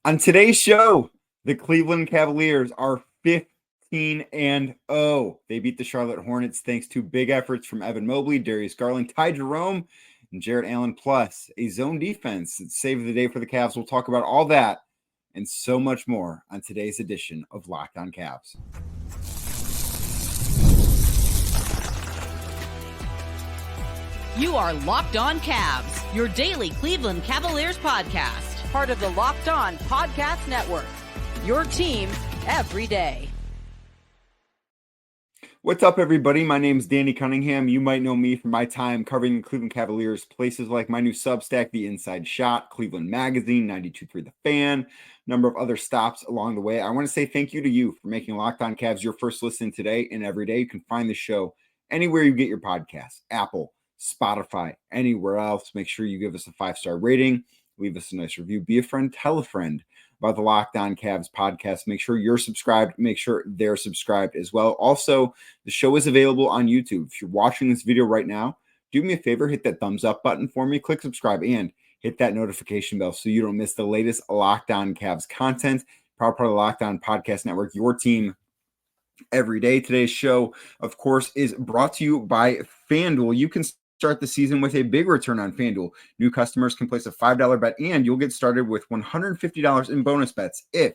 On today's show, the Cleveland Cavaliers are 15-0. They beat the Charlotte Hornets thanks to big efforts from Evan Mobley, Darius Garland, Jerome, and Jarrett Allen, plus a zone defense that saved the day for the Cavs. We'll talk about all that and so much more on today's edition of Locked On Cavs. You are Locked On Cavs, your daily Cleveland Cavaliers podcast. Part of the Locked On Podcast Network, your team every day. What's up, everybody? My name is Danny Cunningham. You might know me from my time covering the Cleveland Cavaliers, places like my new Substack, The Inside Shot, Cleveland Magazine, 92.3 The Fan, number of other stops along the way. I want to say thank you to you for making Locked On Cavs your first listen today and every day. You can find the show anywhere you get your podcasts, Apple, Spotify, anywhere else. Make sure you give us a 5-star rating. Leave us a nice review. Be a friend. Tell a friend about the Locked On Cavs podcast. Make sure you're subscribed. Make sure they're subscribed as well. Also, the show is available on YouTube. If you're watching this video right now, do me a favor, hit that thumbs up button for me, click subscribe, and hit that notification bell so you don't miss the latest Locked On Cavs content. Proud part of the Locked On Podcast Network, your team every day. Today's show, of course, is brought to you by FanDuel. You can start the season with a big return on FanDuel. New customers can place a $5 bet and you'll get started with $150 in bonus bets if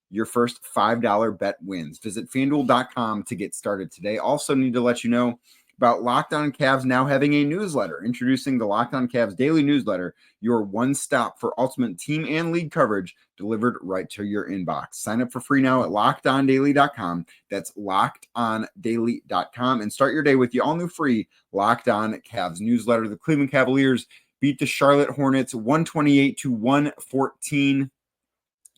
your first $5 bet wins. Visit FanDuel.com to get started today. Also need to let you know about Locked On Cavs now having a newsletter. Introducing the Locked On Cavs daily newsletter, your one stop for ultimate team and league coverage delivered right to your inbox. Sign up for free now at LockedOnDaily.com. That's LockedOnDaily.com and start your day with the all-new free Locked On Cavs newsletter. The Cleveland Cavaliers beat the Charlotte Hornets 128-114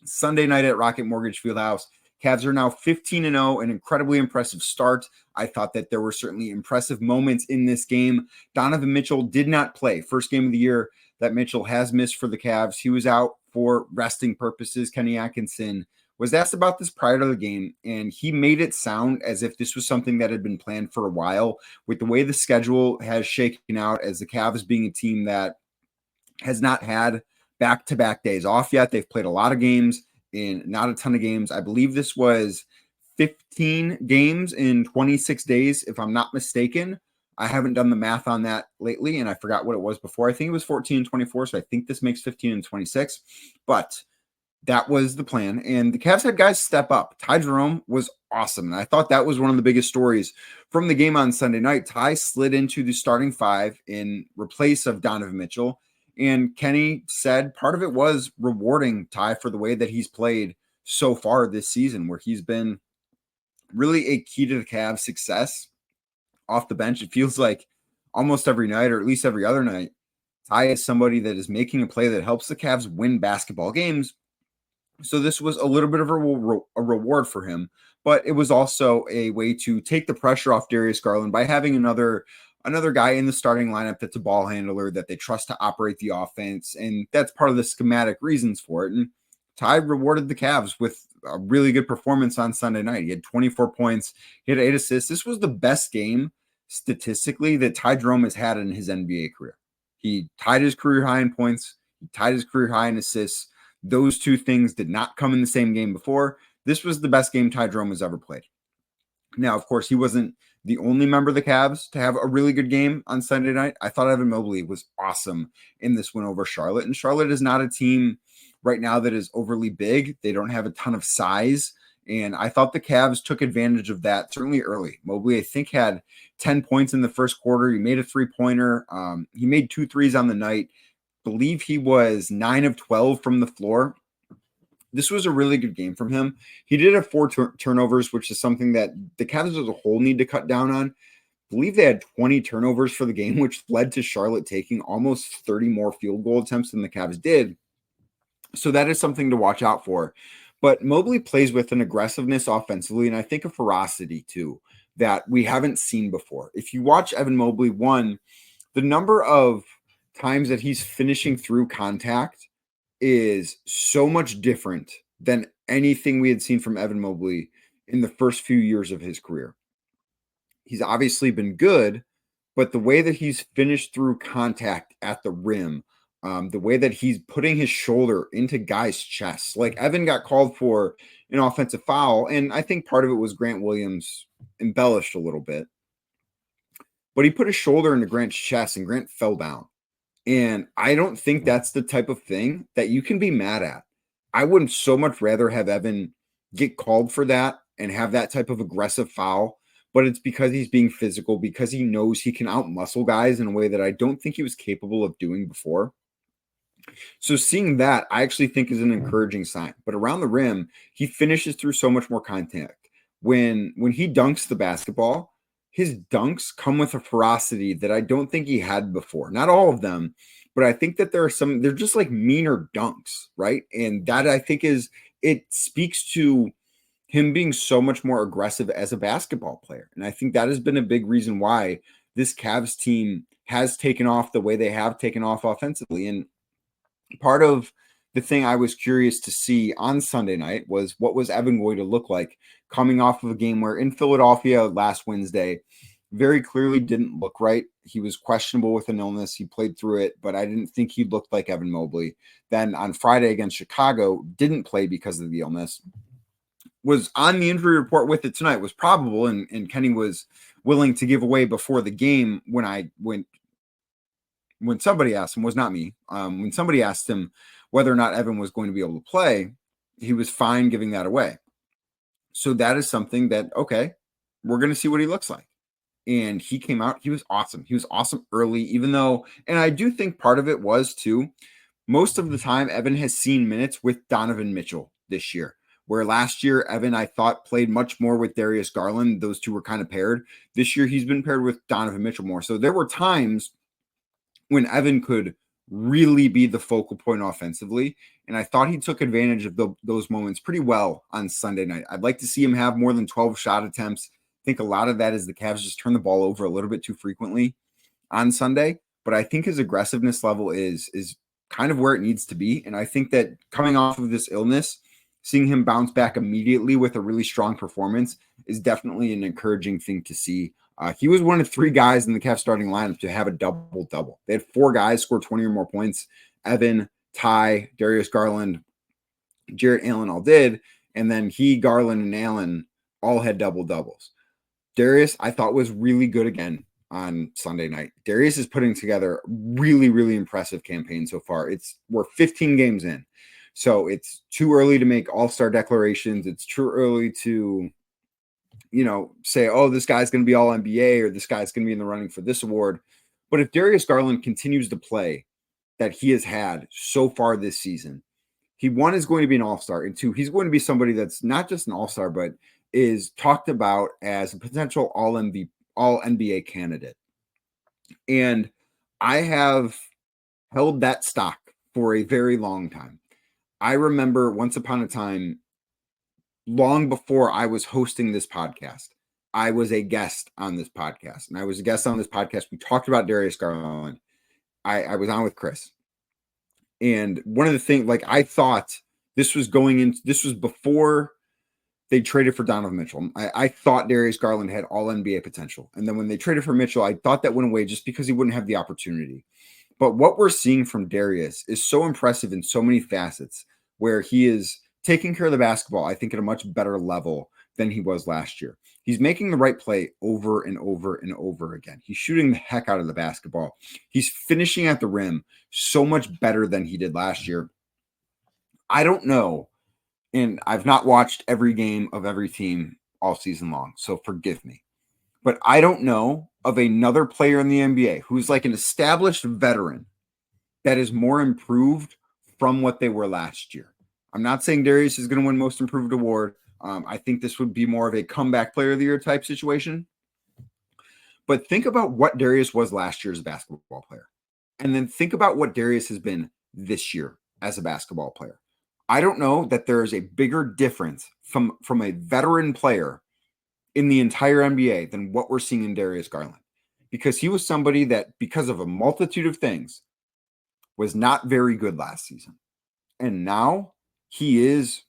Sunday night at Rocket Mortgage Fieldhouse. Cavs are now 15-0, an incredibly impressive start. I thought that there were certainly impressive moments in this game. Donovan Mitchell did not play. First game of the year that Mitchell has missed for the Cavs. He was out for resting purposes. Kenny Atkinson was asked about this prior to the game, and he made it sound as if this was something that had been planned for a while. With the way the schedule has shaken out, as the Cavs being a team that has not had back-to-back days off yet. They've played a lot of games in not a ton of games. I believe this was 15 games in 26 days, if I'm not mistaken. I haven't done the math on that lately, and I forgot what it was before. I think it was 14 and 24, so I think this makes 15 and 26. But that was the plan, and the Cavs had guys step up. Jerome was awesome, and I thought that was one of the biggest stories from the game on Sunday night. Ty slid into the starting five in replace of Donovan Mitchell. And Kenny said part of it was rewarding Ty for the way that he's played so far this season, where he's been really a key to the Cavs' success off the bench. It feels like almost every night, or at least every other night, Ty is somebody that is making a play that helps the Cavs win basketball games. So this was a little bit of a reward for him, but it was also a way to take the pressure off Darius Garland by having another guy in the starting lineup that's a ball handler that they trust to operate the offense. And that's part of the schematic reasons for it. And Ty rewarded the Cavs with a really good performance on Sunday night. He had 24 points, he had 8 assists. This was the best game statistically that Jerome has had in his NBA career. He tied his career high in points. He tied his career high in assists. Those two things did not come in the same game before. This was the best game Jerome has ever played. Now, of course, he wasn't the only member of the Cavs to have a really good game on Sunday night. I thought Evan Mobley was awesome in this win over Charlotte. And Charlotte is not a team right now that is overly big. They don't have a ton of size. And I thought the Cavs took advantage of that certainly early. Mobley, I think, had 10 points in the first quarter. He made a three-pointer. He made 2 threes on the night. I believe he was 9 of 12 from the floor. This was a really good game from him. He did have 4 turnovers, which is something that the Cavs as a whole need to cut down on. I believe they had 20 turnovers for the game, which led to Charlotte taking almost 30 more field goal attempts than the Cavs did. So that is something to watch out for. But Mobley plays with an aggressiveness offensively, and I think a ferocity too that we haven't seen before. If you watch Evan Mobley, the number of times that he's finishing through contact is so much different than anything we had seen from Evan Mobley in the first few years of his career. He's obviously been good, but the way that he's finished through contact at the rim The way that he's putting his shoulder into guys' chests. Like Evan got called for an offensive foul, and I think part of it was Grant Williams embellished a little bit. But he put his shoulder into Grant's chest, and Grant fell down. And I don't think that's the type of thing that you can be mad at. I wouldn't so much rather have Evan get called for that and have that type of aggressive foul, but it's because he's being physical, because he knows he can out-muscle guys in a way that I don't think he was capable of doing before. So seeing that, I actually think is an encouraging sign. But around the rim, he finishes through so much more contact. When he dunks the basketball, his dunks come with a ferocity that I don't think he had before. Not all of them, but I think that they're just like meaner dunks, right? And that I think it speaks to him being so much more aggressive as a basketball player. And I think that has been a big reason why this Cavs team has taken off the way they have taken off offensively. And part of the thing I was curious to see on Sunday night was what was Evan going to look like coming off of a game where in Philadelphia last Wednesday very clearly didn't look right. He was questionable with an illness. He played through it, but I didn't think he looked like Evan Mobley. Then on Friday against Chicago, didn't play because of the illness. Was on the injury report with it tonight, was probable, and Kenny was willing to give away before the game when somebody asked him, was not me, when somebody asked him whether or not Evan was going to be able to play, he was fine giving that away. So that is something that, okay, we're going to see what he looks like. And he came out, he was awesome. He was awesome early, even though, and I do think part of it was too, most of the time, Evan has seen minutes with Donovan Mitchell this year, where last year, Evan, I thought, played much more with Darius Garland. Those two were kind of paired. This year, he's been paired with Donovan Mitchell more. So there were times when Evan could really be the focal point offensively. And I thought he took advantage of those moments pretty well on Sunday night. I'd like to see him have more than 12 shot attempts. I think a lot of that is the Cavs just turn the ball over a little bit too frequently on Sunday. But I think his aggressiveness level is kind of where it needs to be. And I think that coming off of this illness, seeing him bounce back immediately with a really strong performance is definitely an encouraging thing to see. He was one of 3 guys in the Cavs starting lineup to have a double-double. They had 4 guys score 20 or more points. Evan, Ty, Darius Garland, Jarrett Allen all did. And then Garland, and Allen all had double-doubles. Darius, I thought, was really good again on Sunday night. Darius is putting together a really, really impressive campaign so far. We're 15 games in. So it's too early to make all-star declarations. It's too early to say, oh, this guy's going to be all NBA or this guy's going to be in the running for this award. But if Darius Garland continues to play that he has had so far this season, he, 1, is going to be an all-star, and 2, he's going to be somebody that's not just an all-star, but is talked about as a potential all-NBA candidate. And I have held that stock for a very long time. I remember once upon a time, long before I was hosting this podcast, I was a guest on this podcast. And I was a guest on this podcast. We talked about Darius Garland. I was on with Chris. And one of the things, like, I thought this was before they traded for Donovan Mitchell. I thought Darius Garland had all NBA potential. And then when they traded for Mitchell, I thought that went away just because he wouldn't have the opportunity. But what we're seeing from Darius is so impressive in so many facets, where he is taking care of the basketball, I think, at a much better level than he was last year. He's making the right play over and over and over again. He's shooting the heck out of the basketball. He's finishing at the rim so much better than he did last year. I don't know, and I've not watched every game of every team all season long, so forgive me. But I don't know of another player in the NBA who's like an established veteran that is more improved from what they were last year. I'm not saying Darius is going to win Most Improved Award. I think this would be more of a comeback player of the year type situation. But think about what Darius was last year as a basketball player. And then think about what Darius has been this year as a basketball player. I don't know that there is a bigger difference from a veteran player in the entire NBA than what we're seeing in Darius Garland. Because he was somebody that, because of a multitude of things, was not very good last season. And now he is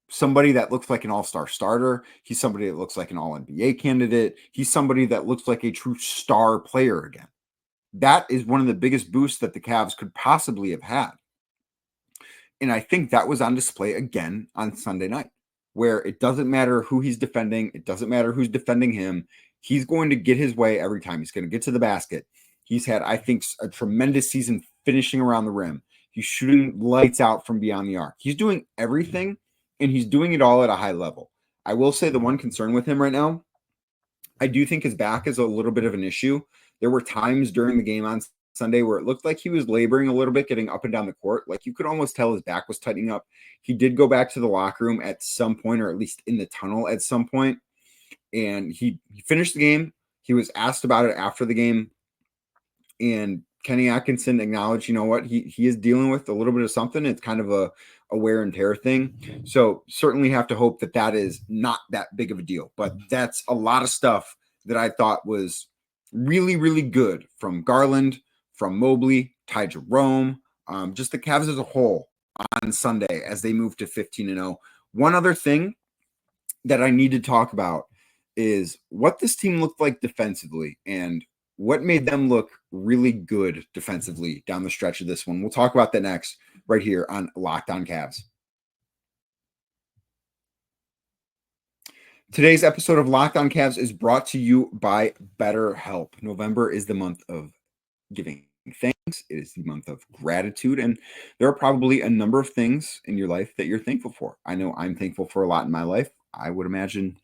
somebody that looks like an all-star starter. He's somebody that looks like an all-NBA candidate. He's somebody that looks like a true star player again. that is one of the biggest boosts that the Cavs could possibly have had. And I think that was on display again on Sunday night, where it doesn't matter who he's defending. It doesn't matter who's defending him. He's going to get his way every time. He's going to get to the basket. He's had, I think, a tremendous season finishing around the rim. He's shooting lights out from beyond the arc. He's doing everything, and he's doing it all at a high level. I will say the one concern with him right now, I do think his back is a little bit of an issue. There were times during the game on Sunday where it looked like he was laboring a little bit, getting up and down the court. Like you could almost tell his back was tightening up. He did go back to the locker room at some point, or at least in the tunnel at some point, and he finished the game. He was asked about it after the game, and Kenny Atkinson acknowledged, you know what, he is dealing with a little bit of something. It's kind of a wear and tear thing. So certainly have to hope that that is not that big of a deal. But that's a lot of stuff that I thought was really, really good from Garland, from Mobley, Ty Jerome, just the Cavs as a whole on Sunday as they move to 15-0. One other thing that I need to talk about is what this team looked like defensively and what made them look really good defensively down the stretch of this one. We'll talk about that next right here on Locked On Cavs. Today's episode of Locked On Cavs is brought to you by BetterHelp. November is the month of giving thanks. It is the month of gratitude, and there are probably a number of things in your life that you're thankful for. I know I'm thankful for a lot in my life. I would imagine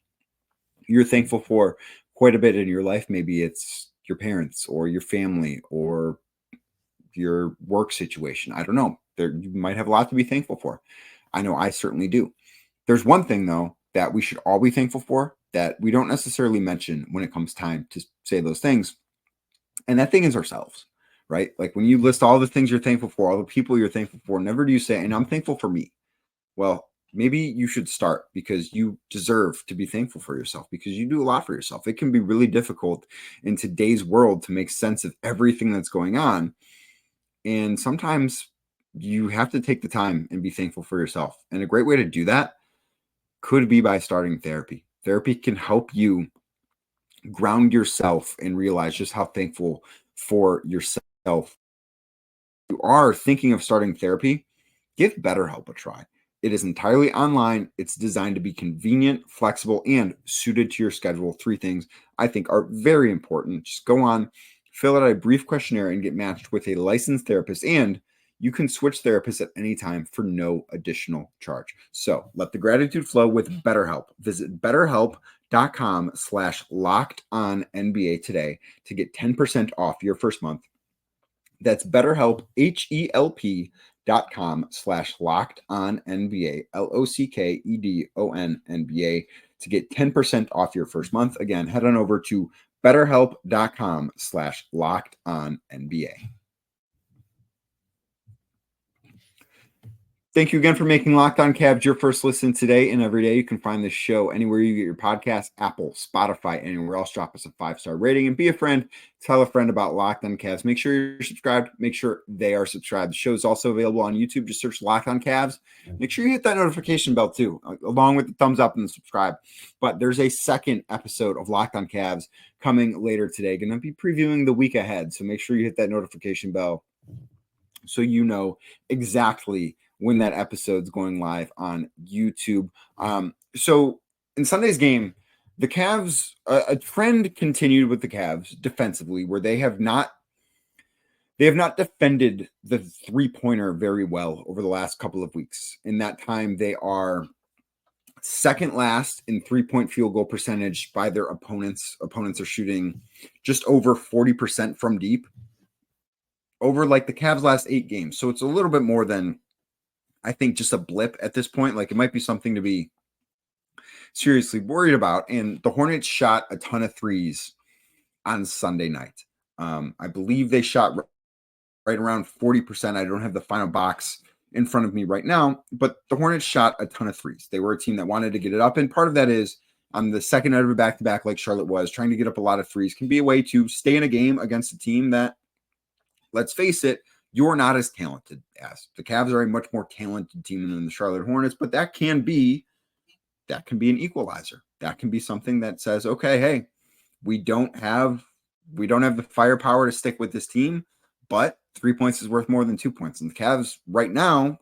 you're thankful for quite a bit in your life. Maybe it's your parents or your family or your work situation. I don't know. You might have a lot to be thankful for. I know I certainly do. There's one thing, though, that we should all be thankful for that we don't necessarily mention when it comes time to say those things. And that thing is ourselves, right? Like when you list all the things you're thankful for, all the people you're thankful for, never do you say, and I'm thankful for me. Well, maybe you should start, because you deserve to be thankful for yourself, because you do a lot for yourself. It can be really difficult in today's world to make sense of everything that's going on. And sometimes you have to take the time and be thankful for yourself. And a great way to do that could be by starting therapy. Therapy can help you ground yourself and realize just how thankful for yourself you are. Thinking of starting therapy, give BetterHelp a try. It is entirely online. It's designed to be convenient, flexible, and suited to your schedule. 3 things I think are very important. Just go on, fill out a brief questionnaire, and get matched with a licensed therapist. And you can switch therapists at any time for no additional charge. So let the gratitude flow with BetterHelp. Visit BetterHelp.com/LockedOnNBA today to get 10% off your first month. That's BetterHelp, HELP.com/LockedOnNBA, LOCKEDONNBA to get 10% off your first month. Again, head on over to BetterHelp.com/LockedOnNBA. Thank you again for making Locked On Cavs your first listen today and every day. You can find this show anywhere you get your podcast, Apple, Spotify, anywhere else. Drop us a 5-star rating and be a friend. Tell a friend about Locked On Cavs. Make sure you're subscribed. Make sure they are subscribed. The show is also available on YouTube. Just search Locked On Cavs. Make sure you hit that notification bell too, along with the thumbs up and the subscribe. But there's a second episode of Locked On Cavs coming later today. Going to be previewing the week ahead. So make sure you hit that notification bell so you know exactly when that episode's going live on YouTube. So in Sunday's game, the Cavs, a trend continued with the Cavs defensively, where they have not defended the 3-pointer very well over the last couple of weeks. In that time, they are second last in 3-point field goal percentage by their opponents. Opponents are shooting just over 40% from deep over like the Cavs' last 8 games. So it's a little bit more than, I think, just a blip at this point. Like it might be something to be seriously worried about. And the Hornets shot a ton of threes on Sunday night. I believe they shot right around 40%. I don't have the final box in front of me right now, but the Hornets shot a ton of threes. They were a team that wanted to get it up. And part of that is on the second out of a back-to-back, like Charlotte was, trying to get up a lot of threes can be a way to stay in a game against a team that, let's face it, you're not as talented as. The Cavs are a much more talented team than the Charlotte Hornets, but that can be an equalizer. That can be something that says, okay, hey, we don't have we don't have the firepower to stick with this team, but 3 points is worth more than 2 points. And the Cavs right now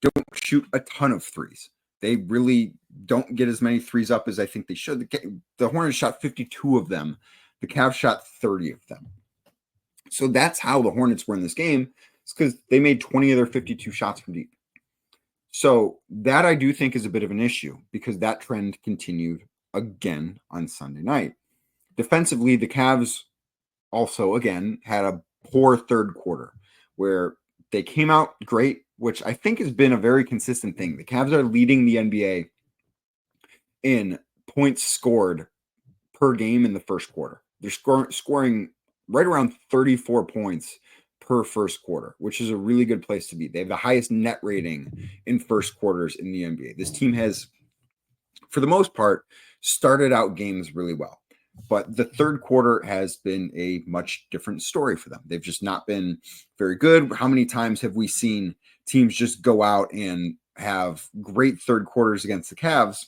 don't shoot a ton of threes. They really don't get as many threes up as I think they should. The Hornets shot 52 of them. The Cavs shot 30 of them. So that's how the Hornets were in this game. It's because they made 20 of their 52 shots from deep. So that I do think is a bit of an issue because that trend continued again on Sunday night. Defensively, the Cavs also, again, had a poor third quarter where they came out great, which I think has been a very consistent thing. The Cavs are leading the NBA in points scored per game in the first quarter. They're scoring right around 34 points per first quarter, which is a really good place to be. They have the highest net rating in first quarters in the NBA. This team has, for the most part, started out games really well. But the third quarter has been a much different story for them. They've just not been very good. How many times have we seen teams just go out and have great third quarters against the Cavs?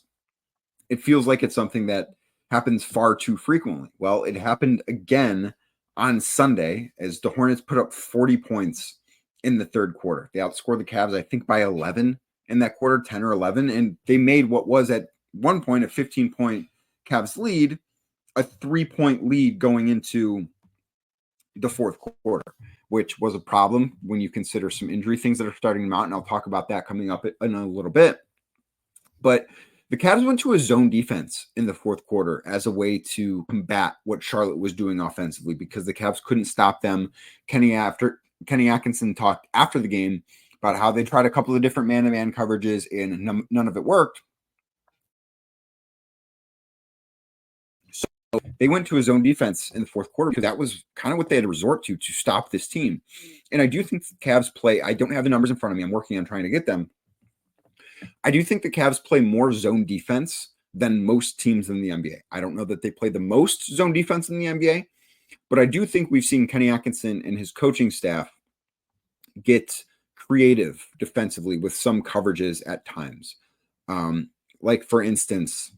It feels like it's something that happens far too frequently. Well, it happened again on Sunday as the Hornets put up 40 points in the third quarter. They outscored the Cavs, I think, by 11 in that quarter, 10 or 11. And they made what was at one point a 15-point Cavs lead a 3-point lead going into the fourth quarter, which was a problem when you consider some injury things that are starting to mount. And I'll talk about that coming up in a little bit. But the Cavs went to a zone defense in the fourth quarter as a way to combat what Charlotte was doing offensively because the Cavs couldn't stop them. Kenny Atkinson talked after the game about how they tried a couple of different man-to-man coverages and none of it worked. So they went to a zone defense in the fourth quarter because that was kind of what they had to resort to stop this team. And I do think the Cavs play, I don't have the numbers in front of me. I'm working on trying to get them. I do think the Cavs play more zone defense than most teams in the NBA. I don't know that they play the most zone defense in the NBA, but I do think we've seen Kenny Atkinson and his coaching staff get creative defensively with some coverages at times. Like, for instance,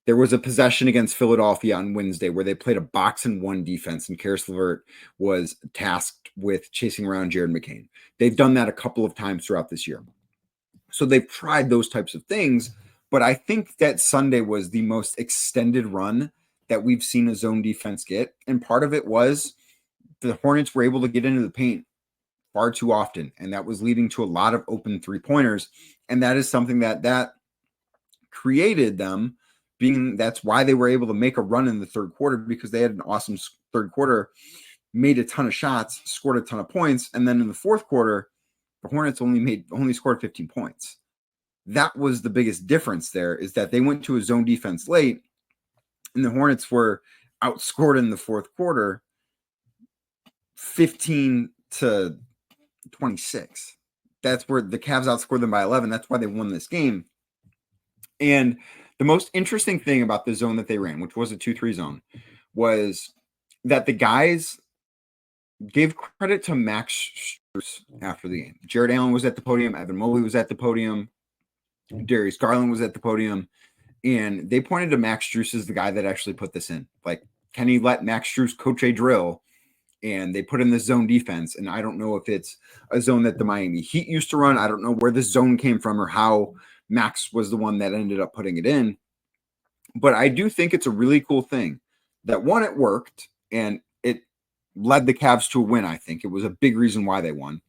there was a possession against Philadelphia on Wednesday where they played a box and one defense, and Karis LeVert was tasked with chasing around Jared McCain. They've done that a couple of times throughout this year. So they've tried those types of things, but I think that Sunday was the most extended run that we've seen a zone defense get. And part of it was the Hornets were able to get into the paint far too often, and that was leading to a lot of open three-pointers. And that is something that created them being, that's why they were able to make a run in the third quarter, because they had an awesome third quarter, made a ton of shots, scored a ton of points. And then in the fourth quarter, the Hornets only scored 15 points. That was the biggest difference there, is that they went to a zone defense late, and the Hornets were outscored in the fourth quarter 15 to 26. That's where the Cavs outscored them by 11. That's why they won this game. And the most interesting thing about the zone that they ran, which was a 2-3 zone, was that the guys gave credit to Max Strus after the game. Jarrett Allen was at the podium. Evan Mobley was at the podium. Darius Garland was at the podium. And they pointed to Max Strus as the guy that actually put this in. Like, Kenny let Max Strus coach a drill, and they put in this zone defense. And I don't know if it's a zone that the Miami Heat used to run. I don't know where this zone came from or how Max was the one that ended up putting it in. But I do think it's a really cool thing that, one, it worked, and it led the Cavs to a win. I think it was a big reason why they won.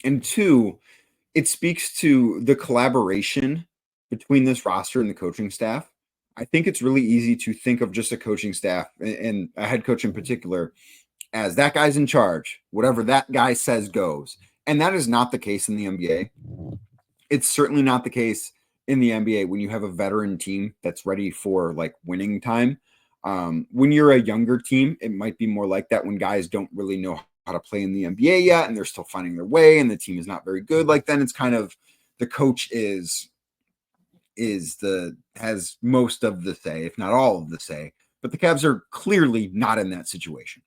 And two, it speaks to the collaboration between this roster and the coaching staff. I think it's really easy to think of just a coaching staff and a head coach in particular as that guy's in charge. Whatever that guy says goes. And that is not the case in the NBA. It's certainly not the case in the NBA when you have a veteran team that's ready for like winning time. When you're a younger team, it might be more like that when guys don't really know how to play in the NBA yet, and they're still finding their way, and the team is not very good. Like, then it's kind of the coach has most of the say, if not all of the say. But the Cavs are clearly not in that situation.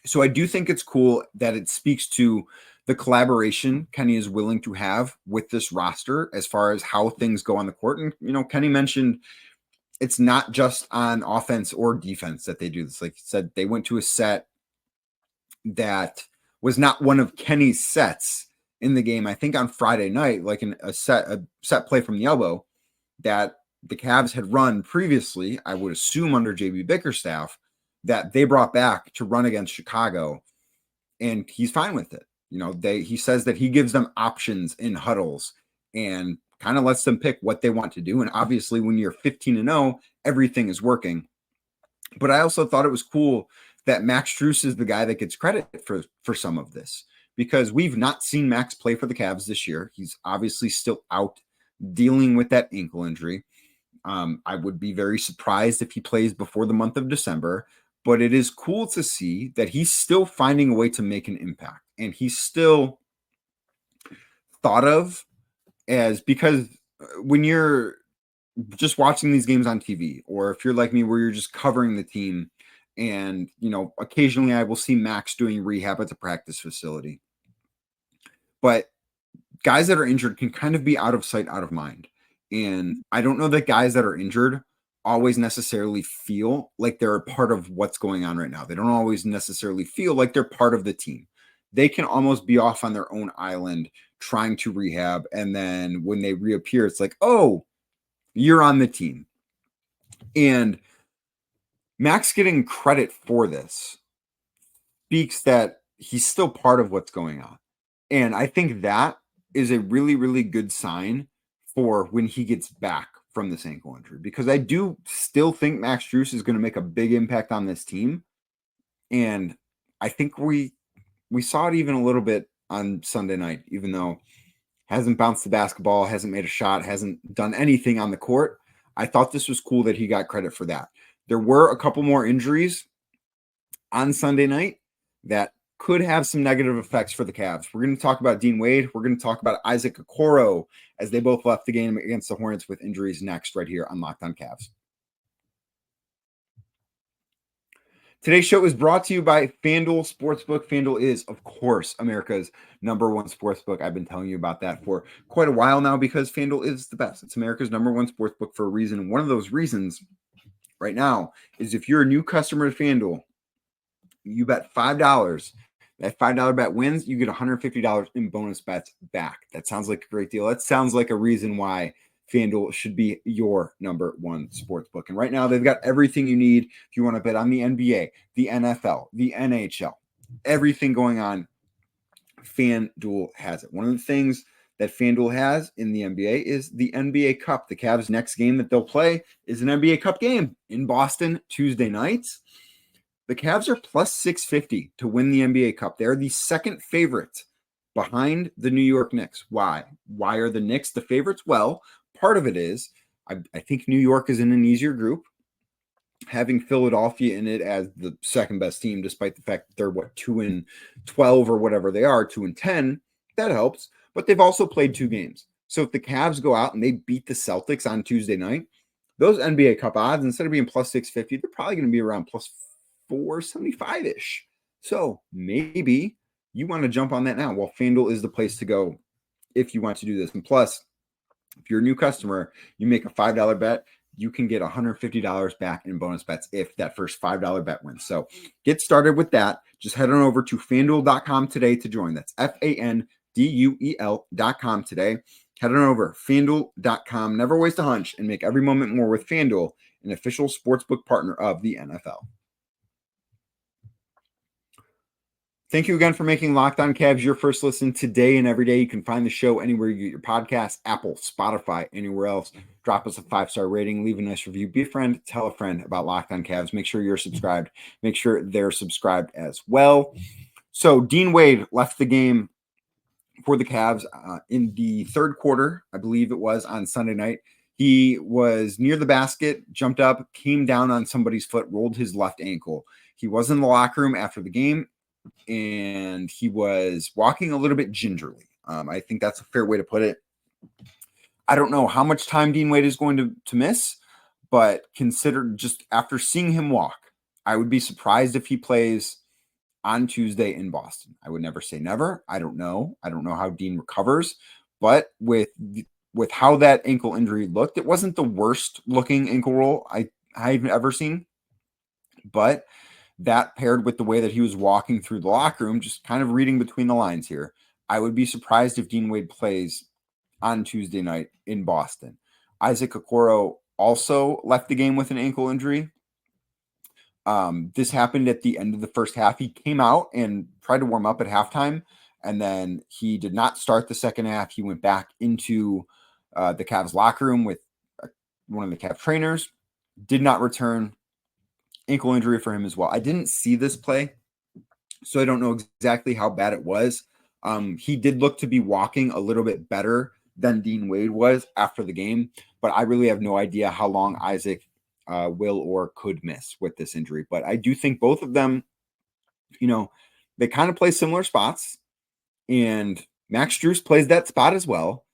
So I do think it's cool that it speaks to the collaboration Kenny is willing to have with this roster as far as how things go on the court. And, Kenny mentioned it's not just on offense or defense that they do this. Like you said, they went to a set that was not one of Kenny's sets in the game. I think on Friday night, like a set play from the elbow that the Cavs had run previously, I would assume under JB Bickerstaff, that they brought back to run against Chicago, and he's fine with it. He says that he gives them options in huddles and kind of lets them pick what they want to do. And obviously when you're 15-0, everything is working. But I also thought it was cool that Max Strus is the guy that gets credit for some of this, because we've not seen Max play for the Cavs this year. He's obviously still out dealing with that ankle injury. I would be very surprised if he plays before the month of December, but it is cool to see that he's still finding a way to make an impact, and he's still thought of as, because when you're just watching these games on TV, or if you're like me where you're just covering the team, and occasionally I will see Max doing rehab at the practice facility, but guys that are injured can kind of be out of sight, out of mind. And I don't know that guys that are injured always necessarily feel like they're a part of what's going on right now. They don't always necessarily feel like they're part of the team. They can almost be off on their own island trying to rehab. And then when they reappear, it's like, oh, you're on the team. And Max getting credit for this speaks that he's still part of what's going on. And I think that is a really, really good sign for when he gets back from this ankle injury, because I do still think Max Strus is going to make a big impact on this team. And I think we saw it even a little bit on Sunday night, even though hasn't bounced the basketball, hasn't made a shot, hasn't done anything on the court. I thought this was cool that he got credit for that. There were a couple more injuries on Sunday night that could have some negative effects for the Cavs. We're going to talk about Dean Wade. We're going to talk about Isaac Okoro, as they both left the game against the Hornets with injuries, next, right here on Locked On Cavs. Today's show is brought to you by FanDuel Sportsbook. FanDuel is, of course, America's #1 sportsbook. I've been telling you about that for quite a while now, because FanDuel is the best. It's America's #1 sportsbook for a reason. And one of those reasons right now is if you're a new customer to FanDuel, you bet $5. That $5 bet wins, you get $150 in bonus bets back. That sounds like a great deal. That sounds like a reason why FanDuel should be your #1 sportsbook. And right now, they've got everything you need if you want to bet on the NBA, the NFL, the NHL, everything going on. FanDuel has it. One of the things that FanDuel has in the NBA is the NBA Cup. The Cavs' next game that they'll play is an NBA Cup game in Boston Tuesday nights. The Cavs are plus 650 to win the NBA Cup. They're the second favorite behind the New York Knicks. Why? Why are the Knicks the favorites? Well, part of it is I think New York is in an easier group, having Philadelphia in it as the second best team, despite the fact that they're 2-12 or whatever they are, 2-10. That helps, but they've also played 2 games. So if the Cavs go out and they beat the Celtics on Tuesday night, those NBA Cup odds, instead of being plus 650, they're probably going to be around plus 475-ish. So maybe you want to jump on that now. Well, FanDuel is the place to go if you want to do this. And plus, if you're a new customer, you make a $5 bet, you can get $150 back in bonus bets if that first $5 bet wins. So get started with that. Just head on over to FanDuel.com today to join. That's FanDuel.com today. Head on over, FanDuel.com. Never waste a hunch and make every moment more with FanDuel, an official sportsbook partner of the NFL. Thank you again for making Locked On Cavs your first listen today and every day. You can find the show anywhere you get your podcasts, Apple, Spotify, anywhere else. Drop us a 5-star rating, leave a nice review, be a friend, tell a friend about Locked On Cavs. Make sure you're subscribed. Make sure they're subscribed as well. So Dean Wade left the game for the Cavs in the third quarter, I believe it was, on Sunday night. He was near the basket, jumped up, came down on somebody's foot, rolled his left ankle. He was in the locker room after the game, and he was walking a little bit gingerly. I think that's a fair way to put it. I don't know how much time Dean Wade is going to miss, but consider, just after seeing him walk, I would be surprised if he plays on Tuesday in Boston. I would never say never. I don't know. I don't know how Dean recovers, but with with how that ankle injury looked, it wasn't the worst looking ankle roll I've ever seen. But that paired with the way that he was walking through the locker room, just kind of reading between the lines here, I would be surprised if Dean Wade plays on Tuesday night in Boston. Isaac Okoro also left the game with an ankle injury. This happened at the end of the first half. He came out and tried to warm up at halftime, and then he did not start the second half. He went back into the Cavs locker room with one of the Cavs trainers, did not return. Ankle injury for him as well. I didn't see this play, so I don't know exactly how bad it was. He did look to be walking a little bit better than Dean Wade was after the game, but I really have no idea how long Isaac will or could miss with this injury. But I do think both of them, they kind of play similar spots, and Max Strus plays that spot as well,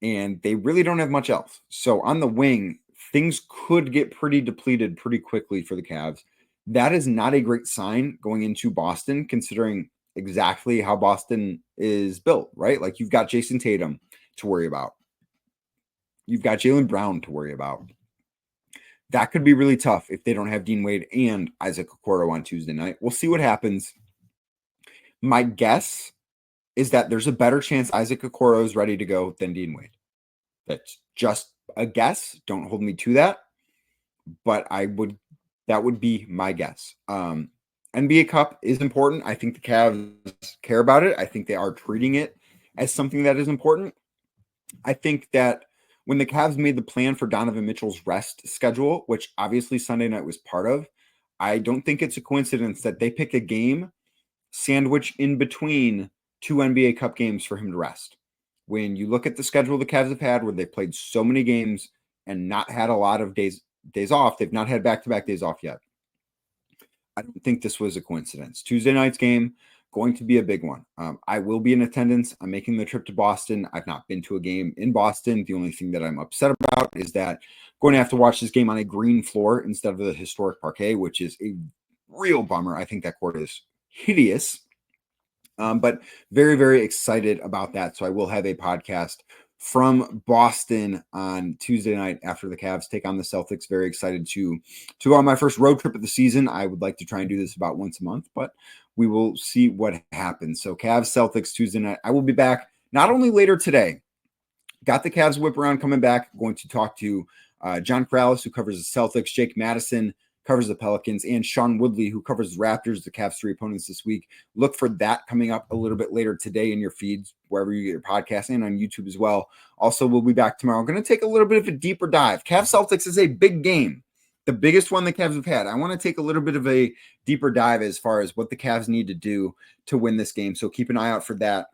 and they really don't have much else. So on the wing, things could get pretty depleted pretty quickly for the Cavs. That is not a great sign going into Boston, considering exactly how Boston is built, right? Like, you've got Jason Tatum to worry about. You've got Jaylen Brown to worry about. That could be really tough if they don't have Dean Wade and Isaac Okoro on Tuesday night. We'll see what happens. My guess is that there's a better chance Isaac Okoro is ready to go than Dean Wade. That's just a guess. Don't hold me to that. But that would be my guess. NBA Cup is important. I think the Cavs care about it. I think they are treating it as something that is important. I think that when the Cavs made the plan for Donovan Mitchell's rest schedule, which obviously Sunday night was part of, I don't think it's a coincidence that they pick a game sandwiched in between two NBA Cup games for him to rest. When you look at the schedule the Cavs have had, where they played so many games and not had a lot of days off, they've not had back-to-back days off yet. I don't think this was a coincidence. Tuesday night's game, going to be a big one. I will be in attendance. I'm making the trip to Boston. I've not been to a game in Boston. The only thing that I'm upset about is that I'm going to have to watch this game on a green floor instead of the historic parquet, which is a real bummer. I think that court is hideous. But very, very excited about that. So I will have a podcast from Boston on Tuesday night after the Cavs take on the Celtics. Very excited to go on my first road trip of the season. I would like to try and do this about once a month, but we will see what happens. So Cavs, Celtics, Tuesday night. I will be back not only later today, got the Cavs whip around coming back, going to talk to John Corrales, who covers the Celtics, Jake Madison, covers the Pelicans, and Sean Woodley, who covers the Raptors, the Cavs' three opponents this week. Look for that coming up a little bit later today in your feeds, wherever you get your podcast, and on YouTube as well. Also, we'll be back tomorrow. I'm going to take a little bit of a deeper dive. Cavs Celtics is a big game, the biggest one the Cavs have had. I want to take a little bit of a deeper dive as far as what the Cavs need to do to win this game. So keep an eye out for that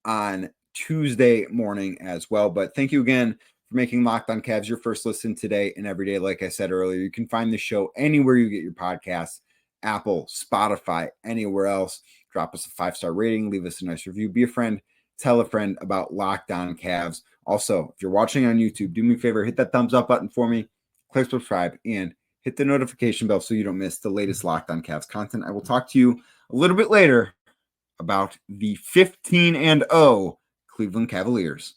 on Tuesday morning as well. But thank you again for making Locked On Cavs your first listen today and every day. Like I said earlier, you can find the show anywhere you get your podcasts, Apple, Spotify, anywhere else. Drop us a 5-star rating, leave us a nice review, be a friend, tell a friend about Locked On Cavs. Also, if you're watching on YouTube, do me a favor, hit that thumbs up button for me, click subscribe, and hit the notification bell so you don't miss the latest Locked On Cavs content. I will talk to you a little bit later about the 15-0 Cleveland Cavaliers.